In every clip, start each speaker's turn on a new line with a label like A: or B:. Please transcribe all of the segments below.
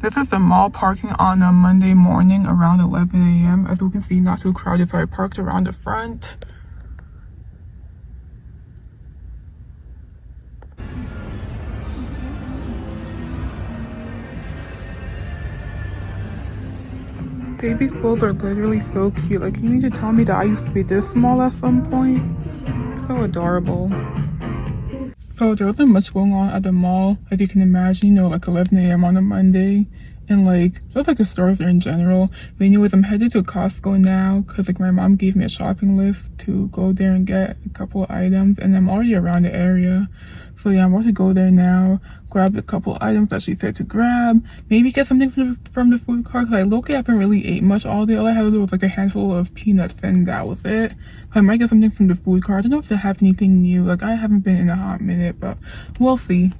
A: This is the mall parking on a Monday morning around 11 a.m. As you can see, not too crowded, so I parked around the front. Baby clothes are literally so cute. Like, you need to tell me that I used to be this small at some point. So adorable. So there wasn't much going on at the mall, as you can imagine, like 11 a.m. on a Monday. And like, just like the stores are in general. But anyways, I'm headed to Costco now because like my mom gave me a shopping list to go there and get a couple of items. And I'm already around the area. So yeah, I'm about to go there now, grab a couple of items that she said to grab. Maybe get something from the food cart. Because I low-key haven't really ate much all day. All I had was like a handful of peanuts and that was it. I might get something from the food cart. I don't know if they have anything new. Like, I haven't been in a hot minute, but we'll see.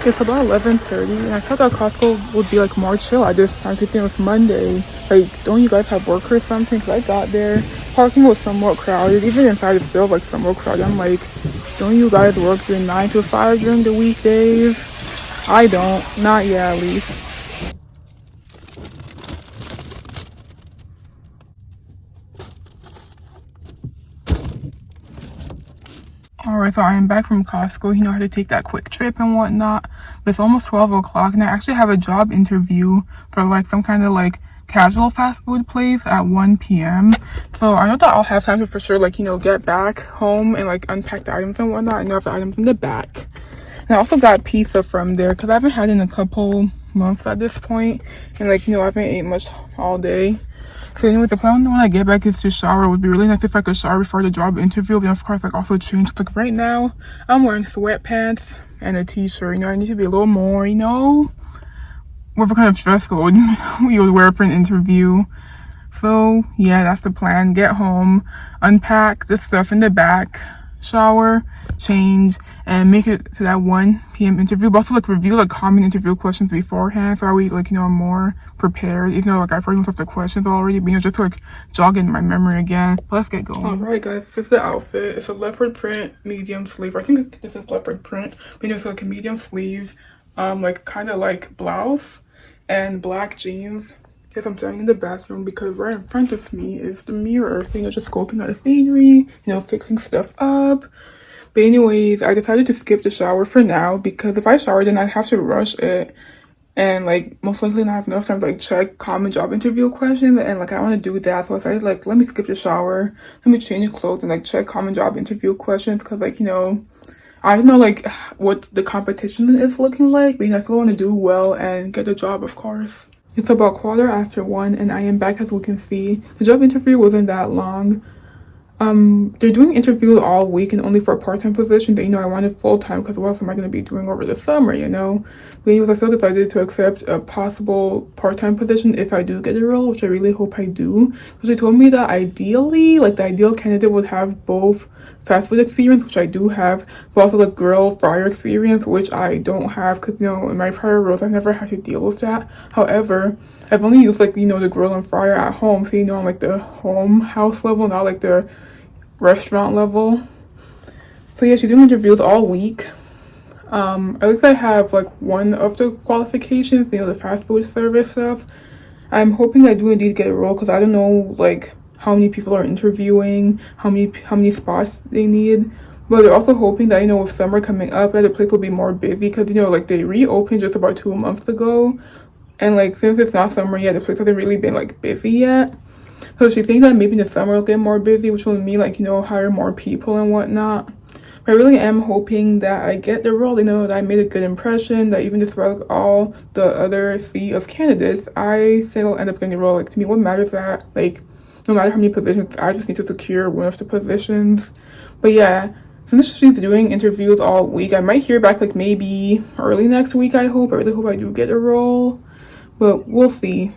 A: It's about 11:30, and I thought that Costco would be like more chill at this time because it was Monday. Like, don't you guys have work or something? Because I got there, parking was somewhat crowded. Even inside it's still like somewhat crowded. I'm like, don't you guys work your 9 to 5 during the weekdays? I don't. Not yet, at least. Alright, so I am back from Costco. I had to take that quick trip and whatnot. But it's almost 12 o'clock and I actually have a job interview for like some kind of like casual fast food place at 1 p.m. So I know that I'll have time to for sure like, get back home and like unpack the items and whatnot. And have the items in the back. And I also got pizza from there because I haven't had it in a couple months at this point. And like, I haven't ate much all day. So anyway, the plan when I get back is to shower. It would be really nice if I could shower before the job interview. But of course, like also change. Like right now, I'm wearing sweatpants and a t-shirt. I need to be a little more, what kind of dress code we would wear for an interview. So yeah, that's the plan. Get home, unpack the stuff in the back, shower, change, and make it to that 1 p.m. interview. But also like review like common interview questions beforehand, so we like more prepared. Even though like I've heard most of the questions already, but just to, like jog in my memory again. But let's get going. Alright guys, this is the outfit. It's a leopard print medium sleeve. I think this is leopard print, but it's like a medium sleeve, like kind of like blouse and black jeans. Yes, I'm standing in the bathroom because right in front of me is the mirror. So, just scoping out the scenery, fixing stuff up. But anyways, I decided to skip the shower for now because if I shower, then I'd have to rush it and like most likely not have enough time to like check common job interview questions, and like I want to do that. So I decided like let me skip the shower, let me change clothes and like check common job interview questions because like I don't know like what the competition is looking like, but I still want to do well and get the job, of course. It's about 1:15 and I am back. As we can see, the job interview wasn't that long. They're doing interviews all week and only for a part-time position. But I wanted full-time because what else am I going to be doing over the summer, But anyways, I still decided to accept a possible part-time position if I do get the role, which I really hope I do. Because they told me that ideally, like the ideal candidate would have both fast food experience, which I do have, but also like grill fryer experience, which I don't have because in my prior roles I've never had to deal with that. However, I've only used like the grill and fryer at home, so on like the home house level, not like the restaurant level. So yeah, she's doing interviews all week. At least I have like one of the qualifications, the fast food service stuff. I'm hoping I do indeed get a role because I don't know like how many people are interviewing, how many spots they need. But they're also hoping that with summer coming up that the place will be more busy because like they reopened just about 2 months ago, and like since it's not summer yet, the place hasn't really been like busy yet. So she thinks that maybe in the summer it'll get more busy, which will mean like hire more people and whatnot. But I really am hoping that I get the role, that I made a good impression, that even despite like, all the other sea of candidates, I still end up getting the role. Like to me, what matters that like no matter how many positions, I just need to secure one of the positions. But yeah, since she's doing interviews all week, I might hear back like maybe early next week. I really hope I do get a role, but we'll see.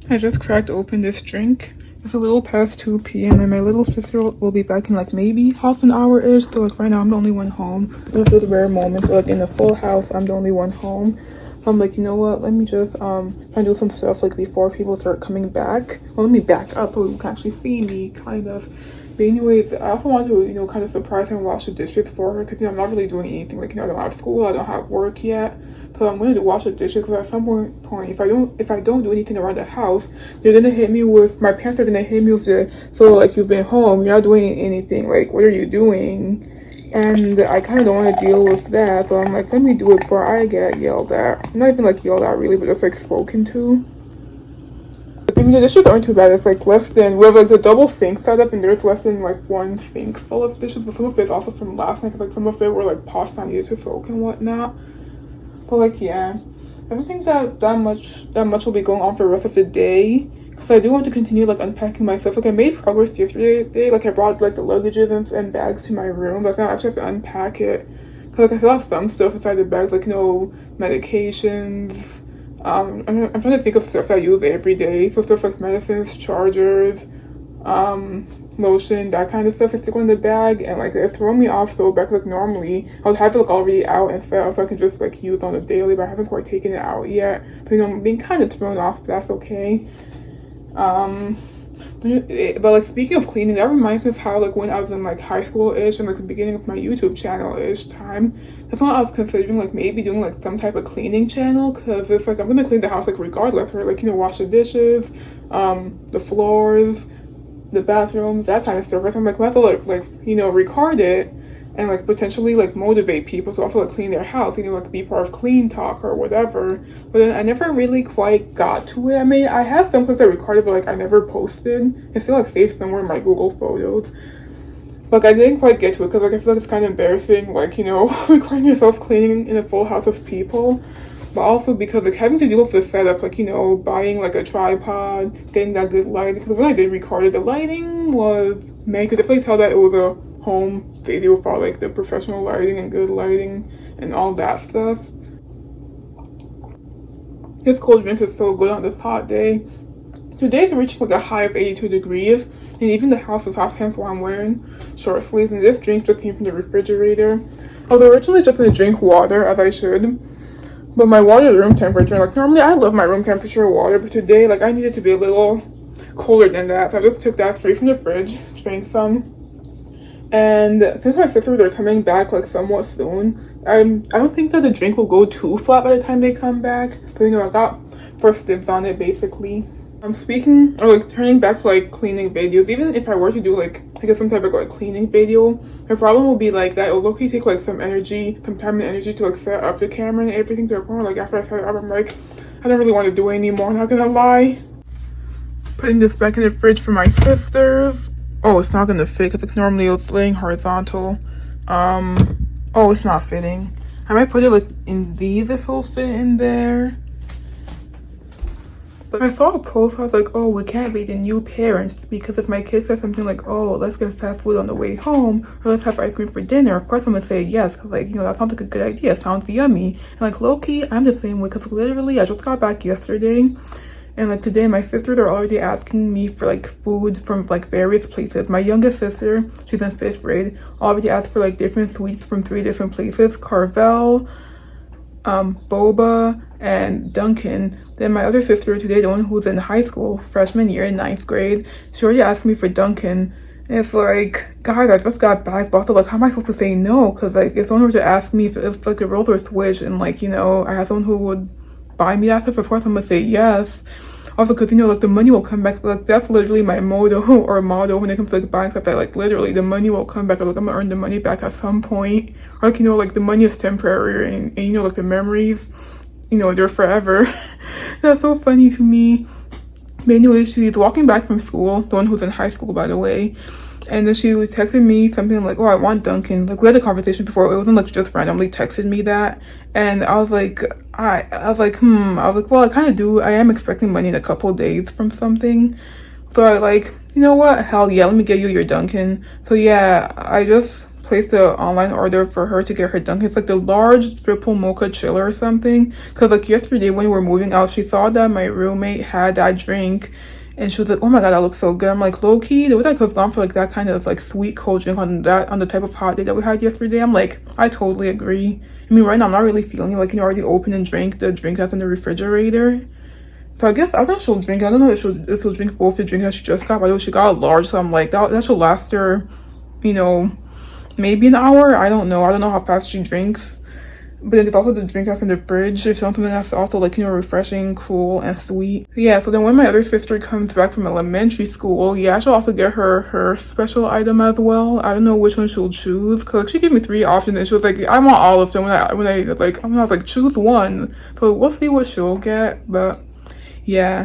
A: I just cracked open this drink. It's a little past 2 p.m. and my little sister will be back in like maybe half an hour-ish. So like right now I'm the only one home. This is a rare moment. Like in a full house, I'm the only one home. So I'm like, you know what? Let me just try and do some stuff like before people start coming back. Well, let me back up so you can actually see me, kind of. But anyways, I also want to, kind of surprise her and wash the dishes for her because, I'm not really doing anything. Like, I don't have school, I don't have work yet. So because I'm gonna wash the dishes. Because at some point, if I don't do anything around the house, they're gonna hit me with my parents are gonna hit me with the so like you've been home, you're not doing anything. Like what are you doing? And I kind of don't want to deal with that, so I'm like, let me do it before I get yelled at. Not even like yelled at really, but just like spoken to. I mean, the dishes aren't too bad. It's like less than, we have like the double sink set up, and there's less than like one sink full of dishes, but some of it's also from last night, because like some of it were like pasta needed to soak and whatnot. But like, yeah, I don't think that much will be going on for the rest of the day, because I do want to continue like unpacking my stuff. Like I made progress yesterday. Like I brought like the luggages and bags to my room, but I actually have to unpack it, because like I still have some stuff inside the bags, like medications. I'm trying to think of stuff I use every day. So stuff like medicines, chargers, lotion, that kind of stuff I stick in the bag, and like it's throwing me off so back. Like normally I would have it like already out and set up so I can just like use on a daily, but I haven't quite taken it out yet. So I'm being kind of thrown off, but that's okay. But like speaking of cleaning, that reminds me of how like when I was in like high school-ish and like the beginning of my YouTube channel-ish time, that's when I was considering like maybe doing like some type of cleaning channel, because it's like I'm gonna clean the house like regardless, right? Like, you know, wash the dishes, the floors, the bathrooms, that kind of stuff. So I'm like, might as well like you know, record it and like potentially like motivate people to also like clean their house, you know, like be part of Clean Talk or whatever. But then I never really quite got to it. I mean, I have some clips I recorded, but like I never posted. It's still like saved somewhere in my Google Photos. Like I didn't quite get to it because like I feel like it's kind of embarrassing, like, you know, recording yourself cleaning in a full house of people. But also because like having to deal with the setup, like, you know, buying like a tripod, getting that good lighting. Because when I did record it, the lighting was made. Could definitely tell that it was a home video for like the professional lighting and good lighting and all that stuff. This cold drink is so good on this hot day. Today's reached like a high of 82 degrees, and even the house is hot, hence why I'm wearing short sleeves. And this drink just came from the refrigerator. I was originally just gonna drink water, as I should, but my water is room temperature. Like normally I love my room temperature water, but today like I needed to be a little colder than that, so I just took that straight from the fridge, drank some. And since my sisters are coming back like somewhat soon, I don't think that the drink will go too flat by the time they come back. So, you know, I got first dibs on it basically. I'm speaking or like turning back to like cleaning videos. Even if I were to do like I guess some type of like cleaning video, the problem will be like that it'll low-key take like some energy, some time and energy to like set up the camera and everything, to a point where like after I set it up I'm like, I don't really want to do it anymore, I'm not gonna lie. Putting this back in the fridge for my sisters. Oh, it's not gonna fit because normally it's laying horizontal. Oh, it's not fitting. I might put it like in these if it'll fit in there. But I saw a post, I was like, oh, we can't be the new parents, because if my kid says something like, oh, let's get fast food on the way home, or let's have ice cream for dinner, of course I'm gonna say yes, because like, you know, that sounds like a good idea, it sounds yummy. And like low-key, I'm the same way, because literally I just got back yesterday, and like today my sisters are already asking me for like food from like various places. My youngest sister, she's in 5th grade, already asked for like different sweets from 3 different places: Carvel, Boba, and Dunkin'. Then my other sister today, the one who's in high school, freshman year in 9th grade, she already asked me for Dunkin'. And it's like, guys, I just got back, but also like, how am I supposed to say no? Because like if someone were to ask me if like the roles were switched and like, you know, I have someone who would buy me that stuff, of course I'm gonna say yes. Also, because, you know, like the money will come back. Like that's literally my motto or motto when it comes to like buying stuff, that like literally the money will come back. Like I'm gonna earn the money back at some point. Or like, you know, like the money is temporary, and you know, like the memories, you know, they're forever. That's so funny to me. But anyway, she's walking back from school, the one who's in high school, by the way. And then she was texting me something like, oh, I want Dunkin'. Like we had a conversation before. It wasn't like just randomly texted me that. And I was like, I was like, well, I kind of do. I am expecting money in a couple of days from something. So I like, you know what? Hell yeah, let me get you your Dunkin'. So yeah, I just placed an online order for her to get her Dunkin'. It's like the large triple mocha chiller or something. Because like yesterday when we were moving out, she saw that my roommate had that drink. And she was like, oh my god, that looks so good. I'm like, low-key, the way I could have gone for like that kind of like sweet cold drink on the type of hot day that we had yesterday. I'm like, I totally agree. I mean, right now I'm not really feeling it. Like, you know, already open and drank the drink that's in the refrigerator. So I guess I think she'll drink. I don't know if she'll drink both the drinks that she just got. But I know she got a large, so I'm like, that should last her, you know, maybe an hour. I don't know how fast she drinks. But then there's also the drink out from the fridge. If something that's also like, you know, refreshing, cool, and sweet. Yeah, so then when my other sister comes back from elementary school, yeah, I should also get her special item as well. I don't know which one she'll choose, cause like, she gave me 3 options and she was like, I want all of them. When I was like, choose one. So we'll see what she'll get, but yeah.